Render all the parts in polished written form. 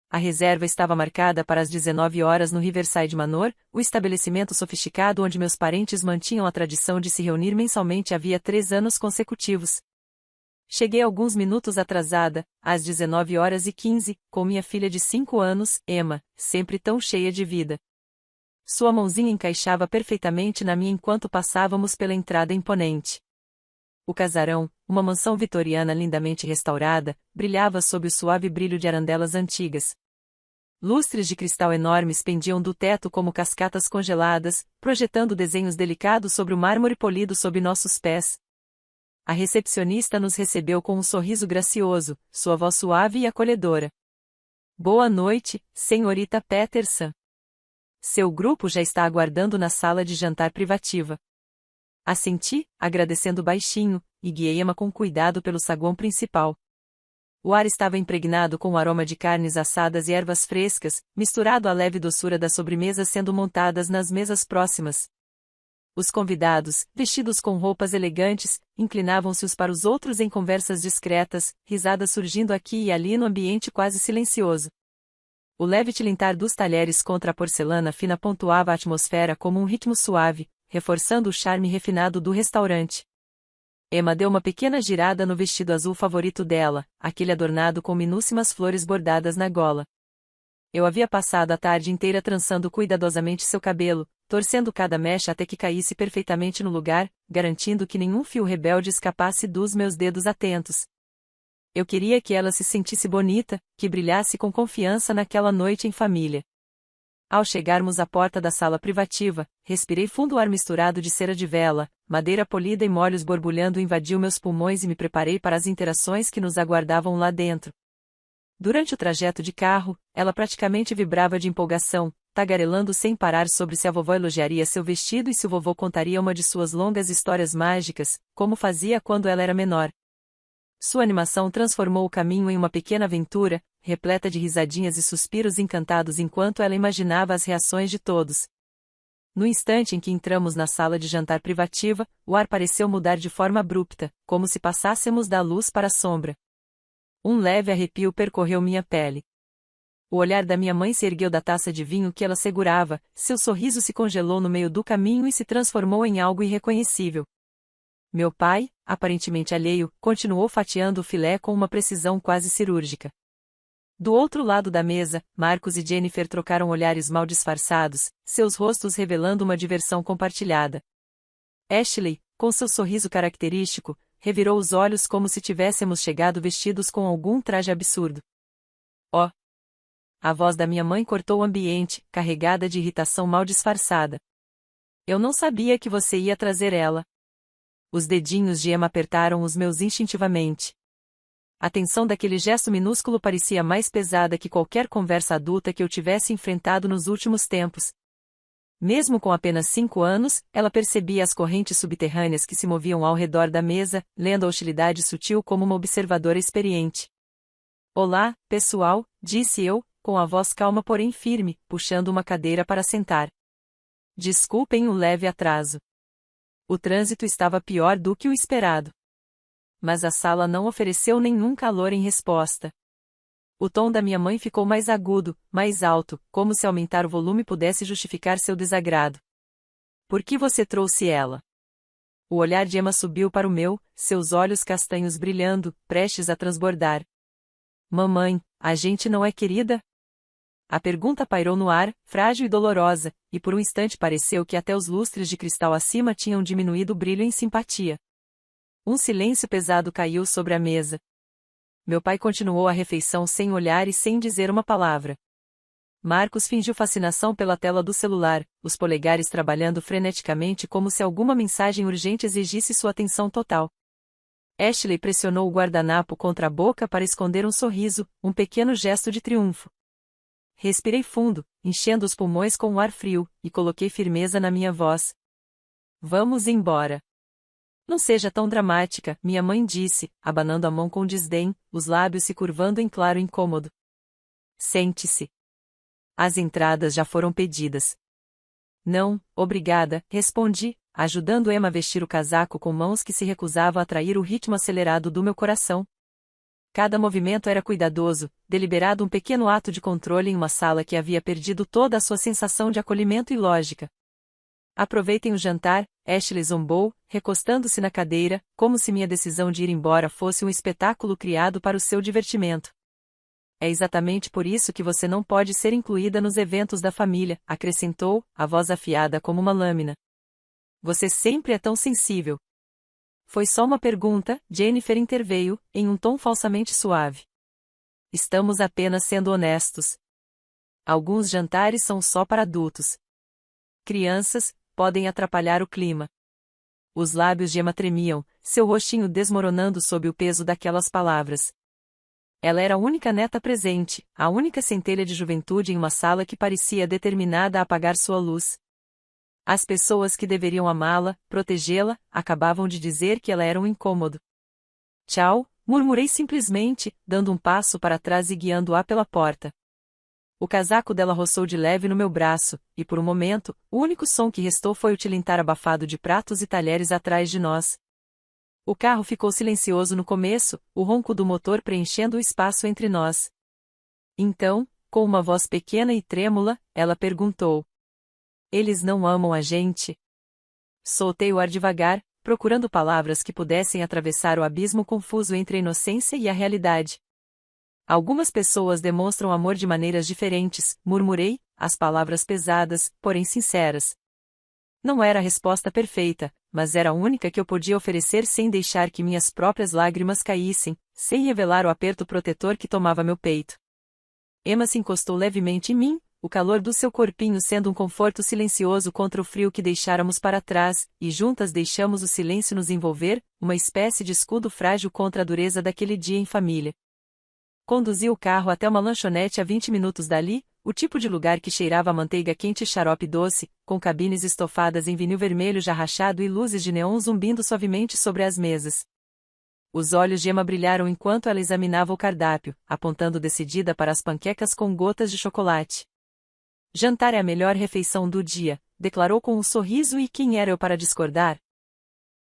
A reserva estava marcada para as 19 horas no Riverside Manor, o estabelecimento sofisticado onde meus parentes mantinham a tradição de se reunir mensalmente havia 3 anos consecutivos. Cheguei alguns minutos atrasada, às 19h15, com minha filha de 5 anos, Emma, sempre tão cheia de vida. Sua mãozinha encaixava perfeitamente na minha enquanto passávamos pela entrada imponente. O casarão, uma mansão vitoriana lindamente restaurada, brilhava sob o suave brilho de arandelas antigas. Lustres de cristal enormes pendiam do teto como cascatas congeladas, projetando desenhos delicados sobre o mármore polido sob nossos pés. A recepcionista nos recebeu com um sorriso gracioso, sua voz suave e acolhedora. Boa noite, senhorita Peterson. Seu grupo já está aguardando na sala de jantar privativa. Assenti, agradecendo baixinho, e guiei Emma com cuidado pelo saguão principal. O ar estava impregnado com o aroma de carnes assadas e ervas frescas, misturado à leve doçura das sobremesas sendo montadas nas mesas próximas. Os convidados, vestidos com roupas elegantes, inclinavam-se uns para os outros em conversas discretas, risadas surgindo aqui e ali no ambiente quase silencioso. O leve tilintar dos talheres contra a porcelana fina pontuava a atmosfera como um ritmo suave, reforçando o charme refinado do restaurante. Emma deu uma pequena girada no vestido azul favorito dela, aquele adornado com minúscimas flores bordadas na gola. Eu havia passado a tarde inteira trançando cuidadosamente seu cabelo, torcendo cada mecha até que caísse perfeitamente no lugar, garantindo que nenhum fio rebelde escapasse dos meus dedos atentos. Eu queria que ela se sentisse bonita, que brilhasse com confiança naquela noite em família. Ao chegarmos à porta da sala privativa, respirei fundo o ar misturado de cera de vela, madeira polida e molhos borbulhando invadiu meus pulmões e me preparei para as interações que nos aguardavam lá dentro. Durante o trajeto de carro, ela praticamente vibrava de empolgação, tagarelando sem parar sobre se a vovó elogiaria seu vestido e se o vovô contaria uma de suas longas histórias mágicas, como fazia quando ela era menor. Sua animação transformou o caminho em uma pequena aventura, repleta de risadinhas e suspiros encantados enquanto ela imaginava as reações de todos. No instante em que entramos na sala de jantar privativa, o ar pareceu mudar de forma abrupta, como se passássemos da luz para a sombra. Um leve arrepio percorreu minha pele. O olhar da minha mãe se ergueu da taça de vinho que ela segurava, seu sorriso se congelou no meio do caminho e se transformou em algo irreconhecível. Meu pai, aparentemente alheio, continuou fatiando o filé com uma precisão quase cirúrgica. Do outro lado da mesa, Marcos e Jennifer trocaram olhares mal disfarçados, seus rostos revelando uma diversão compartilhada. Ashley, com seu sorriso característico, revirou os olhos como se tivéssemos chegado vestidos com algum traje absurdo. Oh! A voz da minha mãe cortou o ambiente, carregada de irritação mal disfarçada. Eu não sabia que você ia trazer ela. Os dedinhos de Emma apertaram os meus instintivamente. A tensão daquele gesto minúsculo parecia mais pesada que qualquer conversa adulta que eu tivesse enfrentado nos últimos tempos. Mesmo com apenas 5 anos, ela percebia as correntes subterrâneas que se moviam ao redor da mesa, lendo a hostilidade sutil como uma observadora experiente. Olá, pessoal, disse eu, com a voz calma porém firme, puxando uma cadeira para sentar. Desculpem o leve atraso. O trânsito estava pior do que o esperado. Mas a sala não ofereceu nenhum calor em resposta. O tom da minha mãe ficou mais agudo, mais alto, como se aumentar o volume pudesse justificar seu desagrado. Por que você trouxe ela? O olhar de Emma subiu para o meu, seus olhos castanhos brilhando, prestes a transbordar. Mamãe, a gente não é querida? A pergunta pairou no ar, frágil e dolorosa, e por um instante pareceu que até os lustres de cristal acima tinham diminuído o brilho em simpatia. Um silêncio pesado caiu sobre a mesa. Meu pai continuou a refeição sem olhar e sem dizer uma palavra. Marcos fingiu fascinação pela tela do celular, os polegares trabalhando freneticamente como se alguma mensagem urgente exigisse sua atenção total. Ashley pressionou o guardanapo contra a boca para esconder um sorriso, um pequeno gesto de triunfo. Respirei fundo, enchendo os pulmões com o ar frio, e coloquei firmeza na minha voz. Vamos embora. Não seja tão dramática, minha mãe disse, abanando a mão com desdém, os lábios se curvando em claro incômodo. Sente-se. As entradas já foram pedidas. Não, obrigada, respondi, ajudando Emma a vestir o casaco com mãos que se recusavam a atrair o ritmo acelerado do meu coração. Cada movimento era cuidadoso, deliberado, um pequeno ato de controle em uma sala que havia perdido toda a sua sensação de acolhimento e lógica. Aproveitem o jantar, Ashley zombou, recostando-se na cadeira, como se minha decisão de ir embora fosse um espetáculo criado para o seu divertimento. É exatamente por isso que você não pode ser incluída nos eventos da família, acrescentou, a voz afiada como uma lâmina. Você sempre é tão sensível. Foi só uma pergunta, Jennifer interveio, em um tom falsamente suave. Estamos apenas sendo honestos. Alguns jantares são só para adultos. Crianças podem atrapalhar o clima. Os lábios de Emma tremiam, seu rostinho desmoronando sob o peso daquelas palavras. Ela era a única neta presente, a única centelha de juventude em uma sala que parecia determinada a apagar sua luz. As pessoas que deveriam amá-la, protegê-la, acabavam de dizer que ela era um incômodo. Tchau, murmurei simplesmente, dando um passo para trás e guiando-a pela porta. O casaco dela roçou de leve no meu braço, e por um momento, o único som que restou foi o tilintar abafado de pratos e talheres atrás de nós. O carro ficou silencioso no começo, o ronco do motor preenchendo o espaço entre nós. Então, com uma voz pequena e trêmula, ela perguntou: Eles não amam a gente? Soltei o ar devagar, procurando palavras que pudessem atravessar o abismo confuso entre a inocência e a realidade. Algumas pessoas demonstram amor de maneiras diferentes, murmurei, as palavras pesadas, porém sinceras. Não era a resposta perfeita, mas era a única que eu podia oferecer sem deixar que minhas próprias lágrimas caíssem, sem revelar o aperto protetor que tomava meu peito. Emma se encostou levemente em mim, o calor do seu corpinho sendo um conforto silencioso contra o frio que deixáramos para trás, e juntas deixamos o silêncio nos envolver, uma espécie de escudo frágil contra a dureza daquele dia em família. Conduzi o carro até uma lanchonete a 20 minutos dali, o tipo de lugar que cheirava a manteiga quente e xarope doce, com cabines estofadas em vinil vermelho já rachado e luzes de neon zumbindo suavemente sobre as mesas. Os olhos de Emma brilharam enquanto ela examinava o cardápio, apontando decidida para as panquecas com gotas de chocolate. Jantar é a melhor refeição do dia, declarou com um sorriso, e quem era eu para discordar?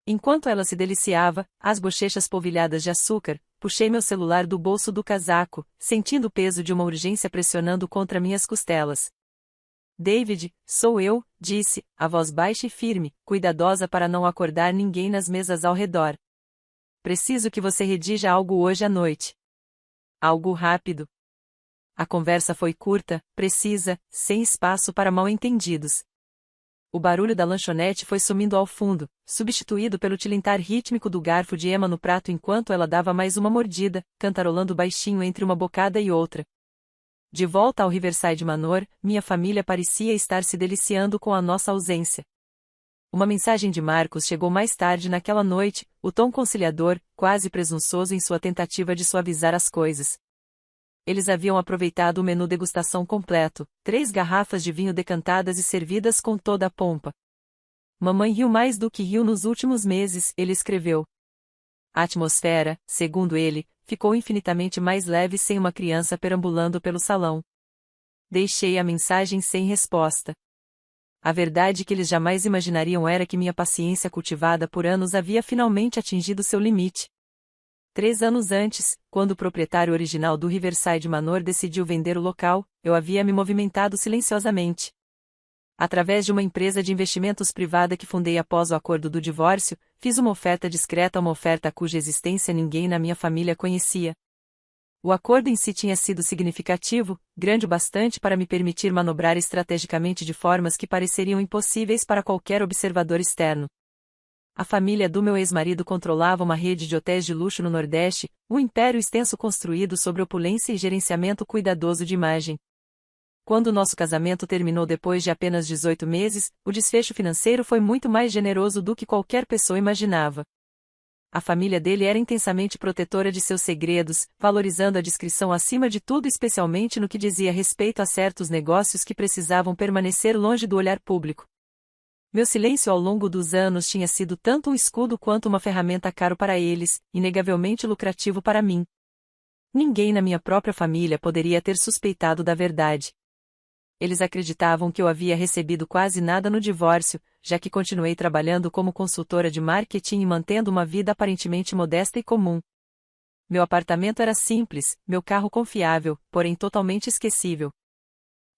Enquanto ela se deliciava, as bochechas polvilhadas de açúcar, puxei meu celular do bolso do casaco, sentindo o peso de uma urgência pressionando contra minhas costelas. David, sou eu, disse, a voz baixa e firme, cuidadosa para não acordar ninguém nas mesas ao redor. Preciso que você redija algo hoje à noite. Algo rápido. A conversa foi curta, precisa, sem espaço para mal-entendidos. O barulho da lanchonete foi sumindo ao fundo, substituído pelo tilintar rítmico do garfo de Emma no prato enquanto ela dava mais uma mordida, cantarolando baixinho entre uma bocada e outra. De volta ao Riverside Manor, minha família parecia estar se deliciando com a nossa ausência. Uma mensagem de Marcos chegou mais tarde naquela noite, o tom conciliador, quase presunçoso em sua tentativa de suavizar as coisas. Eles haviam aproveitado o menu degustação completo, 3 garrafas de vinho decantadas e servidas com toda a pompa. Mamãe riu mais do que riu nos últimos meses, ele escreveu. A atmosfera, segundo ele, ficou infinitamente mais leve sem uma criança perambulando pelo salão. Deixei a mensagem sem resposta. A verdade que eles jamais imaginariam era que minha paciência cultivada por anos havia finalmente atingido seu limite. 3 anos antes, quando o proprietário original do Riverside Manor decidiu vender o local, eu havia me movimentado silenciosamente. Através de uma empresa de investimentos privada que fundei após o acordo do divórcio, fiz uma oferta discreta, uma oferta cuja existência ninguém na minha família conhecia. O acordo em si tinha sido significativo, grande o bastante para me permitir manobrar estrategicamente de formas que pareceriam impossíveis para qualquer observador externo. A família do meu ex-marido controlava uma rede de hotéis de luxo no Nordeste, um império extenso construído sobre opulência e gerenciamento cuidadoso de imagem. Quando nosso casamento terminou depois de apenas 18 meses, o desfecho financeiro foi muito mais generoso do que qualquer pessoa imaginava. A família dele era intensamente protetora de seus segredos, valorizando a discrição acima de tudo, especialmente no que dizia respeito a certos negócios que precisavam permanecer longe do olhar público. Meu silêncio ao longo dos anos tinha sido tanto um escudo quanto uma ferramenta caro para eles, inegavelmente lucrativo para mim. Ninguém na minha própria família poderia ter suspeitado da verdade. Eles acreditavam que eu havia recebido quase nada no divórcio, já que continuei trabalhando como consultora de marketing e mantendo uma vida aparentemente modesta e comum. Meu apartamento era simples, meu carro confiável, porém totalmente esquecível.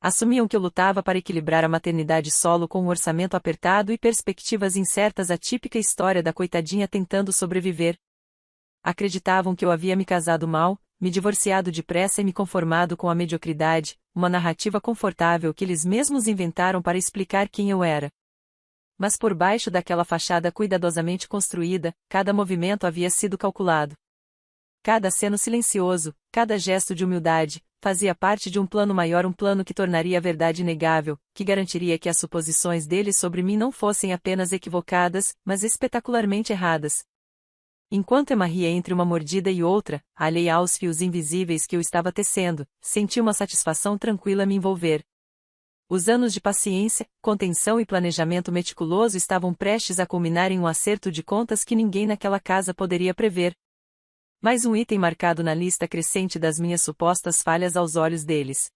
Assumiam que eu lutava para equilibrar a maternidade solo com um orçamento apertado e perspectivas incertas, a típica história da coitadinha tentando sobreviver. Acreditavam que eu havia me casado mal, me divorciado depressa e me conformado com a mediocridade, uma narrativa confortável que eles mesmos inventaram para explicar quem eu era. Mas por baixo daquela fachada cuidadosamente construída, cada movimento havia sido calculado. Cada aceno silencioso, cada gesto de humildade, fazia parte de um plano maior, um plano que tornaria a verdade inegável, que garantiria que as suposições deles sobre mim não fossem apenas equivocadas, mas espetacularmente erradas. Enquanto emarria entre uma mordida e outra, alheia aos fios invisíveis que eu estava tecendo, senti uma satisfação tranquila me envolver. Os anos de paciência, contenção e planejamento meticuloso estavam prestes a culminar em um acerto de contas que ninguém naquela casa poderia prever. Mais um item marcado na lista crescente das minhas supostas falhas aos olhos deles.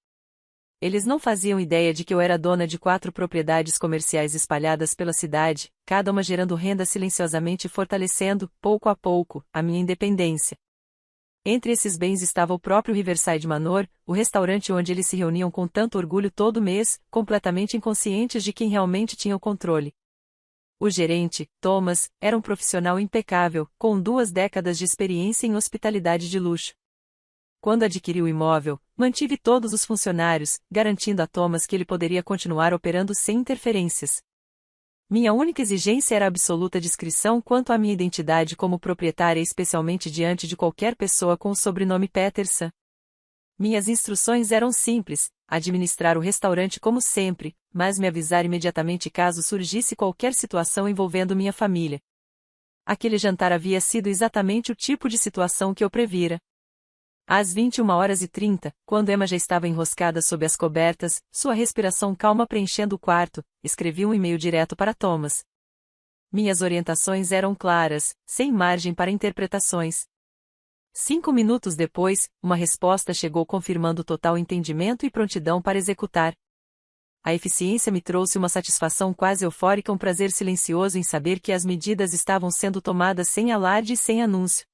Eles não faziam ideia de que eu era dona de 4 propriedades comerciais espalhadas pela cidade, cada uma gerando renda silenciosamente e fortalecendo, pouco a pouco, a minha independência. Entre esses bens estava o próprio Riverside Manor, o restaurante onde eles se reuniam com tanto orgulho todo mês, completamente inconscientes de quem realmente tinha o controle. O gerente, Thomas, era um profissional impecável, com 2 décadas de experiência em hospitalidade de luxo. Quando adquiri o imóvel, mantive todos os funcionários, garantindo a Thomas que ele poderia continuar operando sem interferências. Minha única exigência era a absoluta discrição quanto à minha identidade como proprietária, especialmente diante de qualquer pessoa com o sobrenome Peterson. Minhas instruções eram simples: administrar o restaurante como sempre, mas me avisar imediatamente caso surgisse qualquer situação envolvendo minha família. Aquele jantar havia sido exatamente o tipo de situação que eu previra. Às 21h30, quando Emma já estava enroscada sob as cobertas, sua respiração calma preenchendo o quarto, escrevi um e-mail direto para Thomas. Minhas orientações eram claras, sem margem para interpretações. 5 minutos depois, uma resposta chegou confirmando total entendimento e prontidão para executar. A eficiência me trouxe uma satisfação quase eufórica, um prazer silencioso em saber que as medidas estavam sendo tomadas sem alarde e sem anúncio.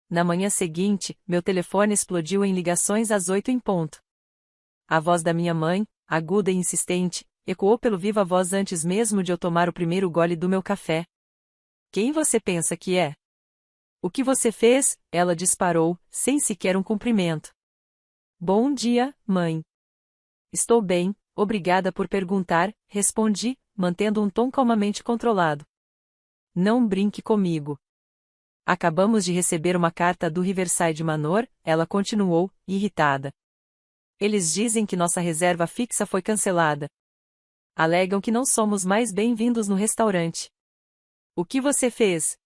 Na manhã seguinte, meu telefone explodiu em ligações às 8 em ponto. A voz da minha mãe, aguda e insistente, ecoou pelo viva voz antes mesmo de eu tomar o primeiro gole do meu café. Quem você pensa que é? O que você fez? Ela disparou, sem sequer um cumprimento. Bom dia, mãe. Estou bem, obrigada por perguntar, respondi, mantendo um tom calmamente controlado. Não brinque comigo. Acabamos de receber uma carta do Riverside Manor, ela continuou, irritada. Eles dizem que nossa reserva fixa foi cancelada. Alegam que não somos mais bem-vindos no restaurante. O que você fez?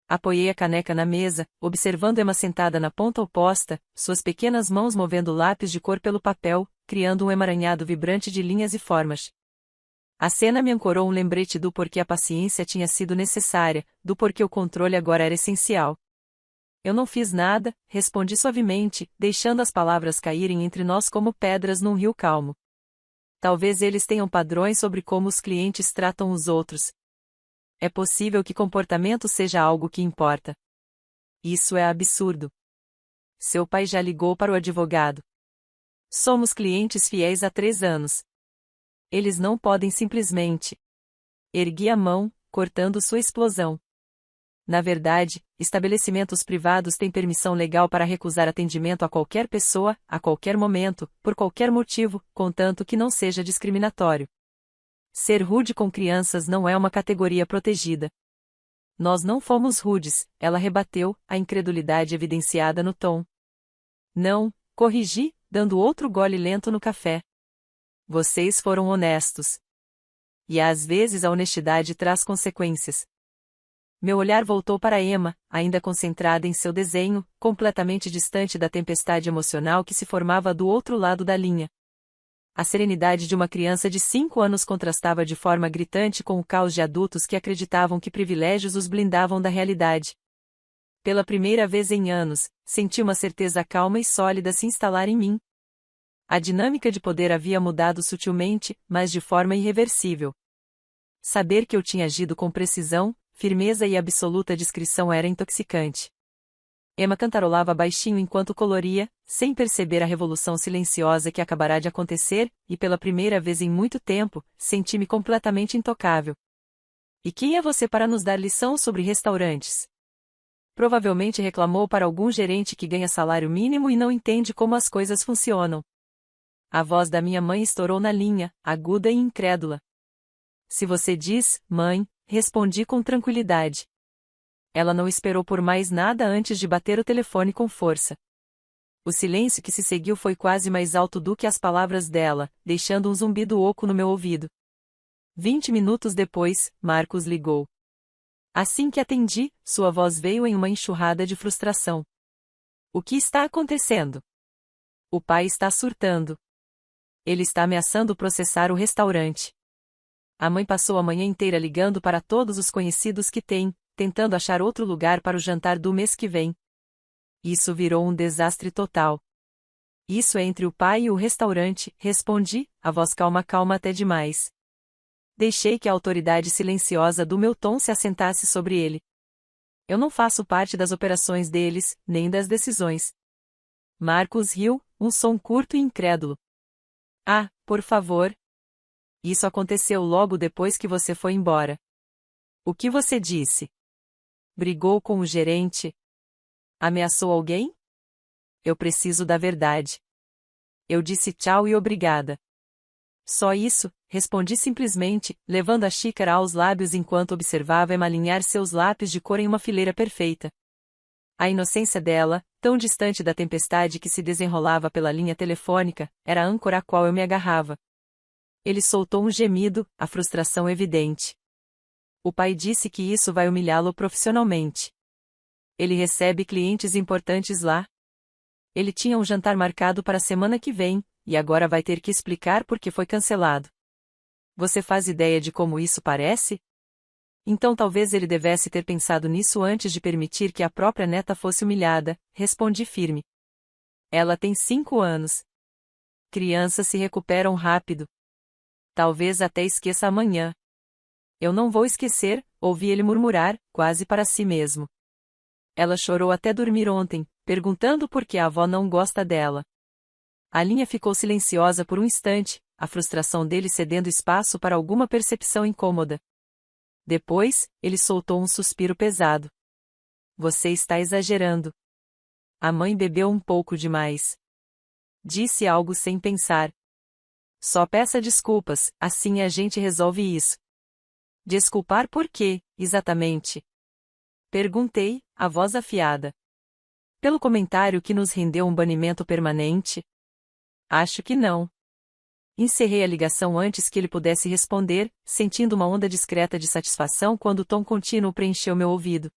Apoiei a caneca na mesa, observando Emma sentada na ponta oposta, suas pequenas mãos movendo lápis de cor pelo papel, criando um emaranhado vibrante de linhas e formas. A cena me ancorou um lembrete do porquê a paciência tinha sido necessária, do porquê o controle agora era essencial. Eu não fiz nada, respondi suavemente, deixando as palavras caírem entre nós como pedras num rio calmo. Talvez eles tenham padrões sobre como os clientes tratam os outros. É possível que comportamento seja algo que importa. Isso é absurdo. Seu pai já ligou para o advogado. Somos clientes fiéis há 3 anos. Eles não podem simplesmente. Ergui a mão, cortando sua explosão. Na verdade, estabelecimentos privados têm permissão legal para recusar atendimento a qualquer pessoa, a qualquer momento, por qualquer motivo, contanto que não seja discriminatório. Ser rude com crianças não é uma categoria protegida. Nós não fomos rudes, ela rebateu, a incredulidade evidenciada no tom. Não, corrigi, dando outro gole lento no café. Vocês foram honestos. E às vezes a honestidade traz consequências. Meu olhar voltou para Emma, ainda concentrada em seu desenho, completamente distante da tempestade emocional que se formava do outro lado da linha. A serenidade de uma criança de 5 anos contrastava de forma gritante com o caos de adultos que acreditavam que privilégios os blindavam da realidade. Pela primeira vez em anos, senti uma certeza calma e sólida se instalar em mim. A dinâmica de poder havia mudado sutilmente, mas de forma irreversível. Saber que eu tinha agido com precisão, firmeza e absoluta discrição era intoxicante. Emma cantarolava baixinho enquanto coloria, sem perceber a revolução silenciosa que acabará de acontecer, e pela primeira vez em muito tempo, senti-me completamente intocável. E quem é você para nos dar lição sobre restaurantes? Provavelmente reclamou para algum gerente que ganha salário mínimo e não entende como as coisas funcionam. A voz da minha mãe estourou na linha, aguda e incrédula. Se você diz, mãe, respondi com tranquilidade. Ela não esperou por mais nada antes de bater o telefone com força. O silêncio que se seguiu foi quase mais alto do que as palavras dela, deixando um zumbido oco no meu ouvido. 20 minutos depois, Marcos ligou. Assim que atendi, sua voz veio em uma enxurrada de frustração. O que está acontecendo? O pai está surtando. Ele está ameaçando processar o restaurante. A mãe passou a manhã inteira ligando para todos os conhecidos que tem, tentando achar outro lugar para o jantar do mês que vem. Isso virou um desastre total. Isso é entre o pai e o restaurante, respondi, a voz calma até demais. Deixei que a autoridade silenciosa do meu tom se assentasse sobre ele. Eu não faço parte das operações deles, nem das decisões. Marcos riu, um som curto e incrédulo. Ah, por favor. Isso aconteceu logo depois que você foi embora. O que você disse? Brigou com o gerente? Ameaçou alguém? Eu preciso da verdade. Eu disse tchau e obrigada. Só isso, respondi simplesmente, levando a xícara aos lábios enquanto observava Emma alinhar seus lápis de cor em uma fileira perfeita. A inocência dela, tão distante da tempestade que se desenrolava pela linha telefônica, era a âncora a qual eu me agarrava. Ele soltou um gemido, a frustração evidente. O pai disse que isso vai humilhá-lo profissionalmente. Ele recebe clientes importantes lá. Ele tinha um jantar marcado para a semana que vem, e agora vai ter que explicar por que foi cancelado. Você faz ideia de como isso parece? Então talvez ele devesse ter pensado nisso antes de permitir que a própria neta fosse humilhada, respondi firme. Ela tem 5 anos. Crianças se recuperam rápido. Talvez até esqueça amanhã. Eu não vou esquecer, ouvi ele murmurar, quase para si mesmo. Ela chorou até dormir ontem, perguntando por que a avó não gosta dela. A linha ficou silenciosa por um instante, a frustração dele cedendo espaço para alguma percepção incômoda. Depois, ele soltou um suspiro pesado. Você está exagerando. A mãe bebeu um pouco demais. Disse algo sem pensar. Só peça desculpas, assim a gente resolve isso. Desculpar por quê, exatamente? Perguntei, a voz afiada. Pelo comentário que nos rendeu um banimento permanente? Acho que não. Encerrei a ligação antes que ele pudesse responder, sentindo uma onda discreta de satisfação quando o tom contínuo preencheu meu ouvido.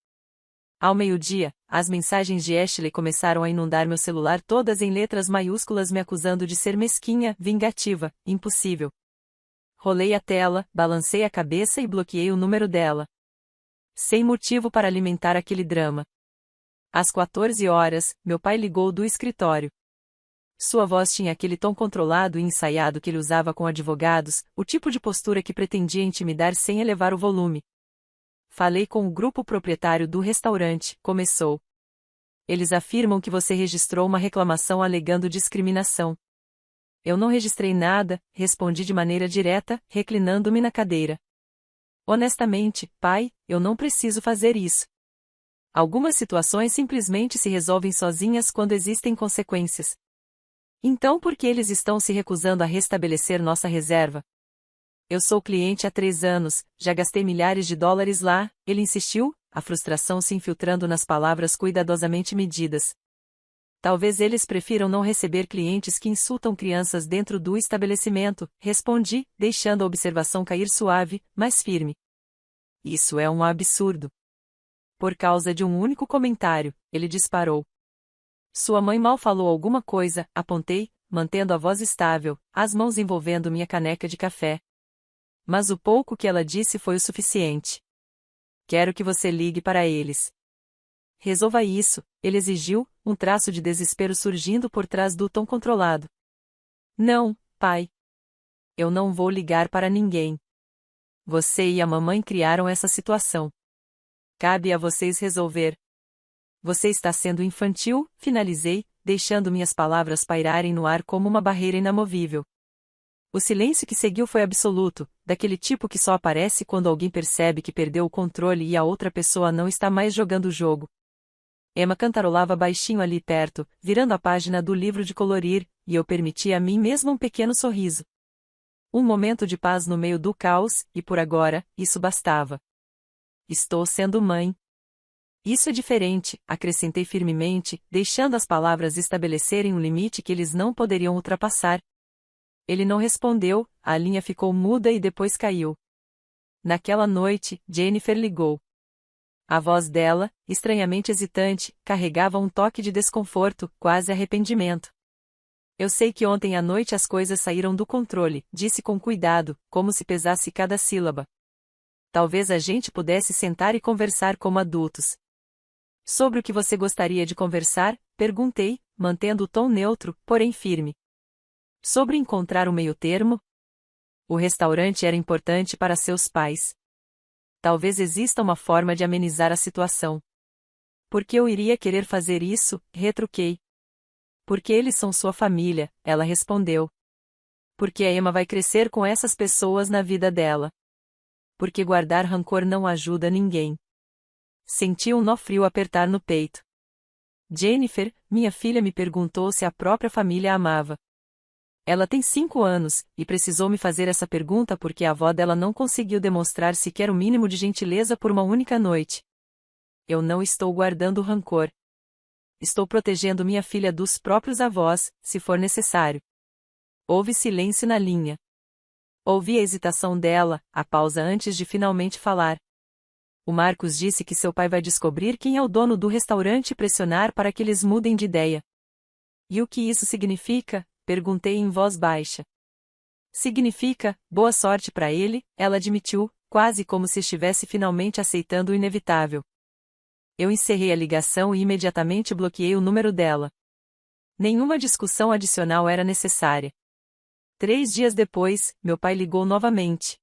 Ao meio-dia, as mensagens de Ashley começaram a inundar meu celular todas em letras maiúsculas me acusando de ser mesquinha, vingativa, impossível. Rolei a tela, balancei a cabeça e bloqueei o número dela. Sem motivo para alimentar aquele drama. Às 14 horas, meu pai ligou do escritório. Sua voz tinha aquele tom controlado e ensaiado que ele usava com advogados, o tipo de postura que pretendia intimidar sem elevar o volume. Falei com o grupo proprietário do restaurante, começou. Eles afirmam que você registrou uma reclamação alegando discriminação. Eu não registrei nada, respondi de maneira direta, reclinando-me na cadeira. Honestamente, pai, eu não preciso fazer isso. Algumas situações simplesmente se resolvem sozinhas quando existem consequências. Então por que eles estão se recusando a restabelecer nossa reserva? Eu sou cliente há 3 anos, já gastei milhares de dólares lá, ele insistiu, a frustração se infiltrando nas palavras cuidadosamente medidas. Talvez eles prefiram não receber clientes que insultam crianças dentro do estabelecimento, respondi, deixando a observação cair suave, mas firme. Isso é um absurdo. Por causa de um único comentário, ele disparou. Sua mãe mal falou alguma coisa, apontei, mantendo a voz estável, as mãos envolvendo minha caneca de café. Mas o pouco que ela disse foi o suficiente. Quero que você ligue para eles. Resolva isso, ele exigiu, um traço de desespero surgindo por trás do tom controlado. Não, pai. Eu não vou ligar para ninguém. Você e a mamãe criaram essa situação. Cabe a vocês resolver. Você está sendo infantil, finalizei, deixando minhas palavras pairarem no ar como uma barreira inamovível. O silêncio que seguiu foi absoluto, daquele tipo que só aparece quando alguém percebe que perdeu o controle e a outra pessoa não está mais jogando o jogo. Emma cantarolava baixinho ali perto, virando a página do livro de colorir, e eu permiti a mim mesma um pequeno sorriso. Um momento de paz no meio do caos, e por agora, isso bastava. Estou sendo mãe. Isso é diferente, acrescentei firmemente, deixando as palavras estabelecerem um limite que eles não poderiam ultrapassar. Ele não respondeu, a linha ficou muda e depois caiu. Naquela noite, Jennifer ligou. A voz dela, estranhamente hesitante, carregava um toque de desconforto, quase arrependimento. Eu sei que ontem à noite as coisas saíram do controle, disse com cuidado, como se pesasse cada sílaba. Talvez a gente pudesse sentar e conversar como adultos. Sobre o que você gostaria de conversar? Perguntei, mantendo o tom neutro, porém firme. Sobre encontrar um meio-termo? O restaurante era importante para seus pais. Talvez exista uma forma de amenizar a situação. Por que eu iria querer fazer isso? Retruquei. Porque eles são sua família, ela respondeu. Porque a Emma vai crescer com essas pessoas na vida dela. Porque guardar rancor não ajuda ninguém. Senti um nó frio apertar no peito. Jennifer, minha filha, me perguntou se a própria família a amava. Ela tem 5 anos, e precisou me fazer essa pergunta porque a avó dela não conseguiu demonstrar sequer o mínimo de gentileza por uma única noite. Eu não estou guardando rancor. Estou protegendo minha filha dos próprios avós, se for necessário. Houve silêncio na linha. Ouvi a hesitação dela, a pausa antes de finalmente falar. O Marcos disse que seu pai vai descobrir quem é o dono do restaurante e pressionar para que eles mudem de ideia. E o que isso significa? Perguntei em voz baixa. Significa, boa sorte para ele, ela admitiu, quase como se estivesse finalmente aceitando o inevitável. Eu encerrei a ligação e imediatamente bloqueei o número dela. Nenhuma discussão adicional era necessária. 3 dias depois, meu pai ligou novamente.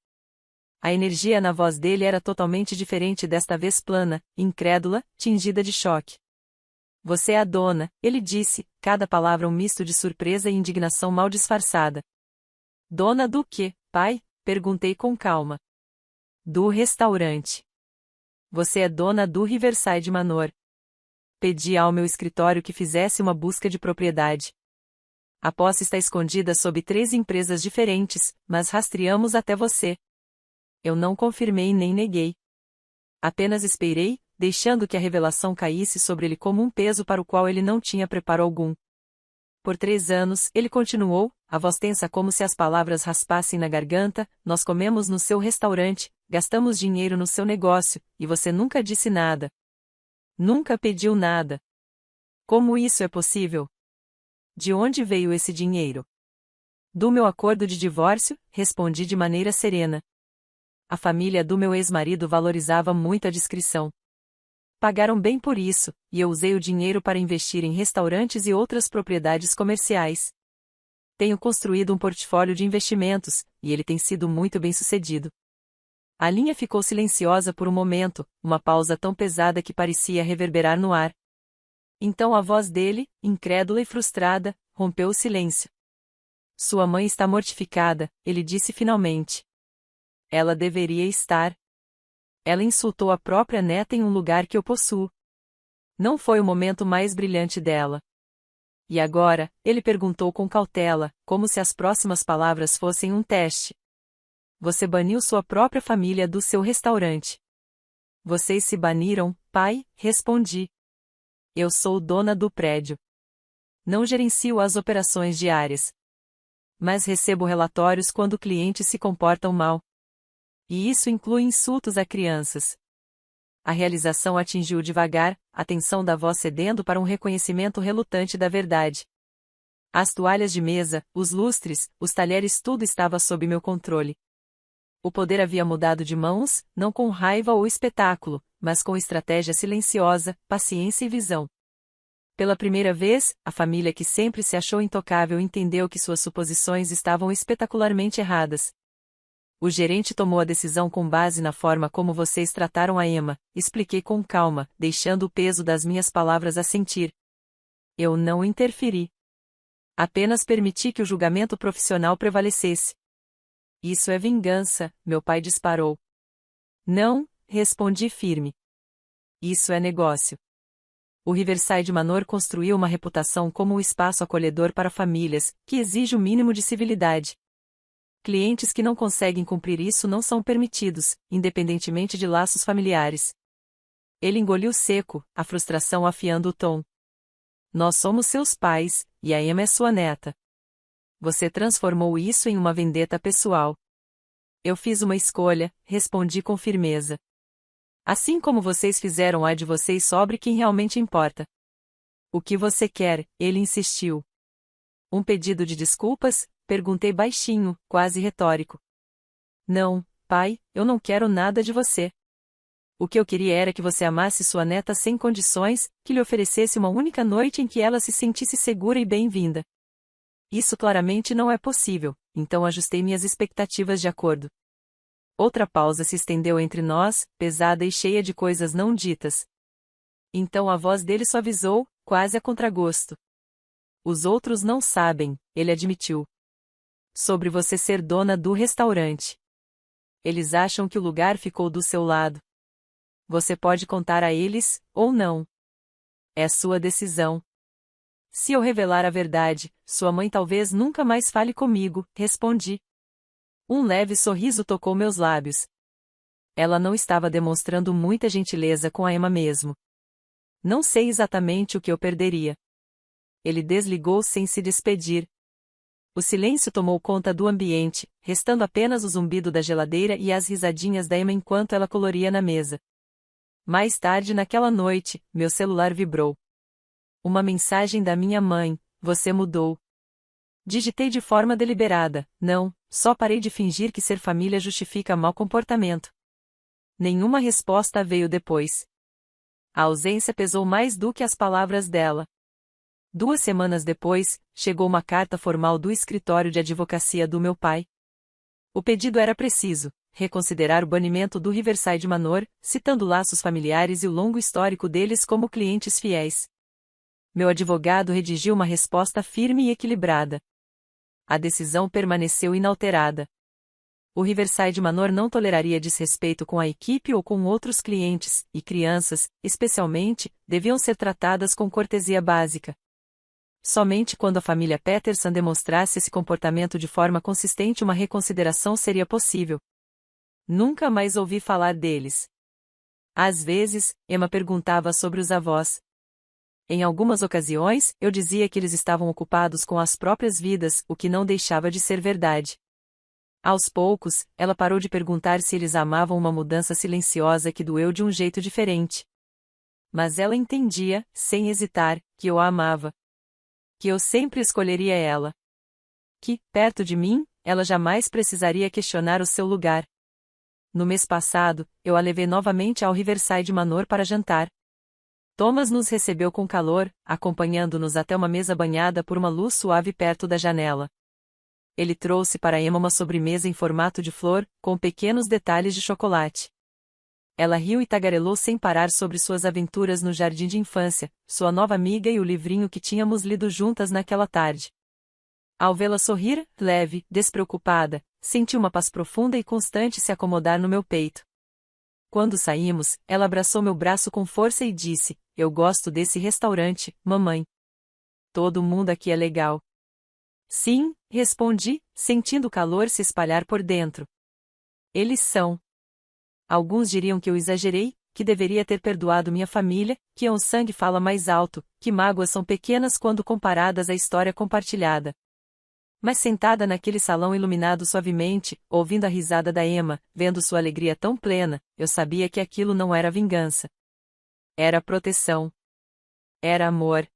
A energia na voz dele era totalmente diferente, desta vez plana, incrédula, tingida de choque. Você é a dona, ele disse, cada palavra um misto de surpresa e indignação mal disfarçada. Dona do quê, pai? Perguntei com calma. Do restaurante. Você é dona do Riverside Manor. Pedi ao meu escritório que fizesse uma busca de propriedade. A posse está escondida sob 3 empresas diferentes, mas rastreamos até você. Eu não confirmei nem neguei. Apenas esperei, deixando que a revelação caísse sobre ele como um peso para o qual ele não tinha preparo algum. Por 3 anos, ele continuou, a voz tensa como se as palavras raspassem na garganta, nós comemos no seu restaurante, gastamos dinheiro no seu negócio, e você nunca disse nada. Nunca pediu nada. Como isso é possível? De onde veio esse dinheiro? Do meu acordo de divórcio, respondi de maneira serena. A família do meu ex-marido valorizava muito a discrição. Pagaram bem por isso, e eu usei o dinheiro para investir em restaurantes e outras propriedades comerciais. Tenho construído um portfólio de investimentos, e ele tem sido muito bem-sucedido. A linha ficou silenciosa por um momento, uma pausa tão pesada que parecia reverberar no ar. Então a voz dele, incrédula e frustrada, rompeu o silêncio. Sua mãe está mortificada, ele disse finalmente. Ela deveria estar. Ela insultou a própria neta em um lugar que eu possuo. Não foi o momento mais brilhante dela. E agora, ele perguntou com cautela, como se as próximas palavras fossem um teste. Você baniu sua própria família do seu restaurante. Vocês se baniram, pai? Respondi. Eu sou dona do prédio. Não gerencio as operações diárias. Mas recebo relatórios quando clientes se comportam mal. E isso inclui insultos a crianças. A realização atingiu devagar, a tensão da voz cedendo para um reconhecimento relutante da verdade. As toalhas de mesa, os lustres, os talheres, tudo estava sob meu controle. O poder havia mudado de mãos, não com raiva ou espetáculo, mas com estratégia silenciosa, paciência e visão. Pela primeira vez, a família que sempre se achou intocável entendeu que suas suposições estavam espetacularmente erradas. O gerente tomou a decisão com base na forma como vocês trataram a Emma, expliquei com calma, deixando o peso das minhas palavras a sentir. Eu não interferi. Apenas permiti que o julgamento profissional prevalecesse. Isso é vingança, meu pai disparou. Não, respondi firme. Isso é negócio. O Riverside Manor construiu uma reputação como um espaço acolhedor para famílias, que exige o mínimo de civilidade. Clientes que não conseguem cumprir isso não são permitidos, independentemente de laços familiares. Ele engoliu seco, a frustração afiando o tom. Nós somos seus pais, e a Emma é sua neta. Você transformou isso em uma vendetta pessoal. Eu fiz uma escolha, respondi com firmeza. Assim como vocês fizeram a de vocês sobre quem realmente importa. O que você quer? Ele insistiu. Um pedido de desculpas? Perguntei baixinho, quase retórico. Não, pai, eu não quero nada de você. O que eu queria era que você amasse sua neta sem condições, que lhe oferecesse uma única noite em que ela se sentisse segura e bem-vinda. Isso claramente não é possível, então ajustei minhas expectativas de acordo. Outra pausa se estendeu entre nós, pesada e cheia de coisas não ditas. Então a voz dele suavizou, quase a contragosto. Os outros não sabem, ele admitiu. Sobre você ser dona do restaurante. Eles acham que o lugar ficou do seu lado. Você pode contar a eles, ou não. É sua decisão. Se eu revelar a verdade, sua mãe talvez nunca mais fale comigo, respondi. Um leve sorriso tocou meus lábios. Ela não estava demonstrando muita gentileza com a Emma mesmo. Não sei exatamente o que eu perderia. Ele desligou sem se despedir. O silêncio tomou conta do ambiente, restando apenas o zumbido da geladeira e as risadinhas da Emma enquanto ela coloria na mesa. Mais tarde naquela noite, meu celular vibrou. Uma mensagem da minha mãe: você mudou. Digitei de forma deliberada: não, só parei de fingir que ser família justifica mau comportamento. Nenhuma resposta veio depois. A ausência pesou mais do que as palavras dela. 2 semanas depois, chegou uma carta formal do escritório de advocacia do meu pai. O pedido era preciso: reconsiderar o banimento do Riverside Manor, citando laços familiares e o longo histórico deles como clientes fiéis. Meu advogado redigiu uma resposta firme e equilibrada. A decisão permaneceu inalterada. O Riverside Manor não toleraria desrespeito com a equipe ou com outros clientes, e crianças, especialmente, deviam ser tratadas com cortesia básica. Somente quando a família Peterson demonstrasse esse comportamento de forma consistente uma reconsideração seria possível. Nunca mais ouvi falar deles. Às vezes, Emma perguntava sobre os avós. Em algumas ocasiões, eu dizia que eles estavam ocupados com as próprias vidas, o que não deixava de ser verdade. Aos poucos, ela parou de perguntar se eles amavam uma mudança silenciosa que doeu de um jeito diferente. Mas ela entendia, sem hesitar, que eu a amava. Que eu sempre escolheria ela. Que, perto de mim, ela jamais precisaria questionar o seu lugar. No mês passado, eu a levei novamente ao Riverside Manor para jantar. Thomas nos recebeu com calor, acompanhando-nos até uma mesa banhada por uma luz suave perto da janela. Ele trouxe para Emma uma sobremesa em formato de flor, com pequenos detalhes de chocolate. Ela riu e tagarelou sem parar sobre suas aventuras no jardim de infância, sua nova amiga e o livrinho que tínhamos lido juntas naquela tarde. Ao vê-la sorrir, leve, despreocupada, senti uma paz profunda e constante se acomodar no meu peito. Quando saímos, ela abraçou meu braço com força e disse: eu gosto desse restaurante, mamãe. Todo mundo aqui é legal. Sim, respondi, sentindo o calor se espalhar por dentro. Eles são. Alguns diriam que eu exagerei, que deveria ter perdoado minha família, que o sangue fala mais alto, que mágoas são pequenas quando comparadas à história compartilhada. Mas sentada naquele salão iluminado suavemente, ouvindo a risada da Emma, vendo sua alegria tão plena, eu sabia que aquilo não era vingança. Era proteção. Era amor.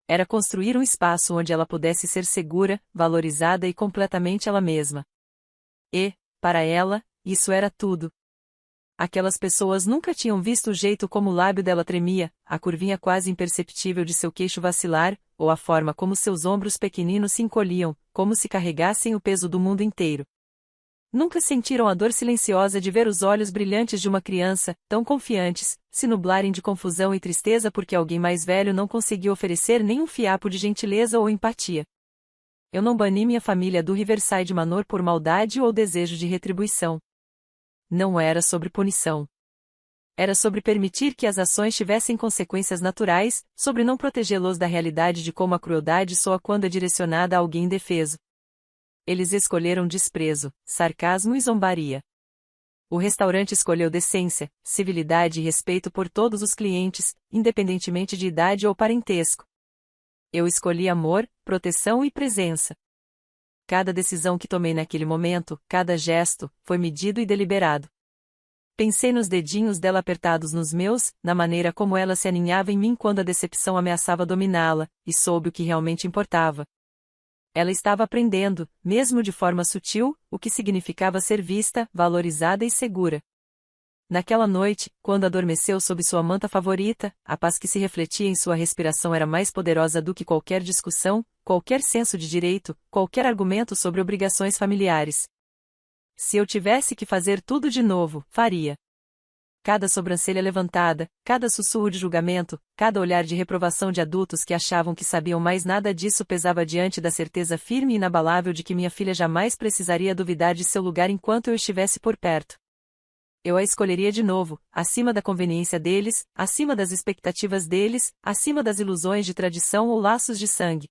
Era construir um espaço onde ela pudesse ser segura, valorizada e completamente ela mesma. E, para ela, isso era tudo. Aquelas pessoas nunca tinham visto o jeito como o lábio dela tremia, a curvinha quase imperceptível de seu queixo vacilar, ou a forma como seus ombros pequeninos se encolhiam, como se carregassem o peso do mundo inteiro. Nunca sentiram a dor silenciosa de ver os olhos brilhantes de uma criança, tão confiantes, se nublarem de confusão e tristeza porque alguém mais velho não conseguiu oferecer nem um fiapo de gentileza ou empatia. Eu não bani minha família do Riverside Manor por maldade ou desejo de retribuição. Não era sobre punição. Era sobre permitir que as ações tivessem consequências naturais, sobre não protegê-los da realidade de como a crueldade soa quando é direcionada a alguém indefeso. Eles escolheram desprezo, sarcasmo e zombaria. O restaurante escolheu decência, civilidade e respeito por todos os clientes, independentemente de idade ou parentesco. Eu escolhi amor, proteção e presença. Cada decisão que tomei naquele momento, cada gesto, foi medido e deliberado. Pensei nos dedinhos dela apertados nos meus, na maneira como ela se aninhava em mim quando a decepção ameaçava dominá-la, e soube o que realmente importava. Ela estava aprendendo, mesmo de forma sutil, o que significava ser vista, valorizada e segura. Naquela noite, quando adormeceu sob sua manta favorita, a paz que se refletia em sua respiração era mais poderosa do que qualquer discussão, qualquer senso de direito, qualquer argumento sobre obrigações familiares. Se eu tivesse que fazer tudo de novo, faria. Cada sobrancelha levantada, cada sussurro de julgamento, cada olhar de reprovação de adultos que achavam que sabiam mais nada disso pesava diante da certeza firme e inabalável de que minha filha jamais precisaria duvidar de seu lugar enquanto eu estivesse por perto. Eu a escolheria de novo, acima da conveniência deles, acima das expectativas deles, acima das ilusões de tradição ou laços de sangue.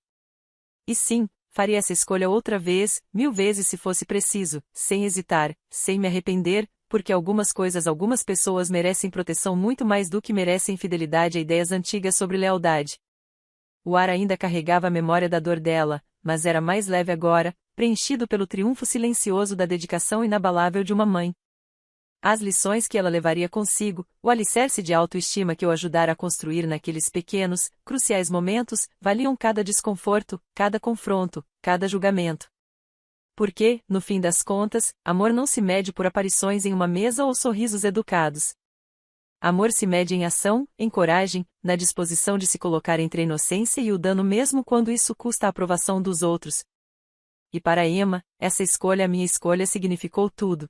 E sim, faria essa escolha outra vez, 1000 vezes se fosse preciso, sem hesitar, sem me arrepender, porque algumas pessoas merecem proteção muito mais do que merecem fidelidade a ideias antigas sobre lealdade. O ar ainda carregava a memória da dor dela, mas era mais leve agora, preenchido pelo triunfo silencioso da dedicação inabalável de uma mãe. As lições que ela levaria consigo, o alicerce de autoestima que eu ajudara a construir naqueles pequenos, cruciais momentos, valiam cada desconforto, cada confronto, cada julgamento. Porque, no fim das contas, amor não se mede por aparições em uma mesa ou sorrisos educados. Amor se mede em ação, em coragem, na disposição de se colocar entre a inocência e o dano mesmo quando isso custa a aprovação dos outros. E para Emma, essa escolha, a minha escolha, significou tudo.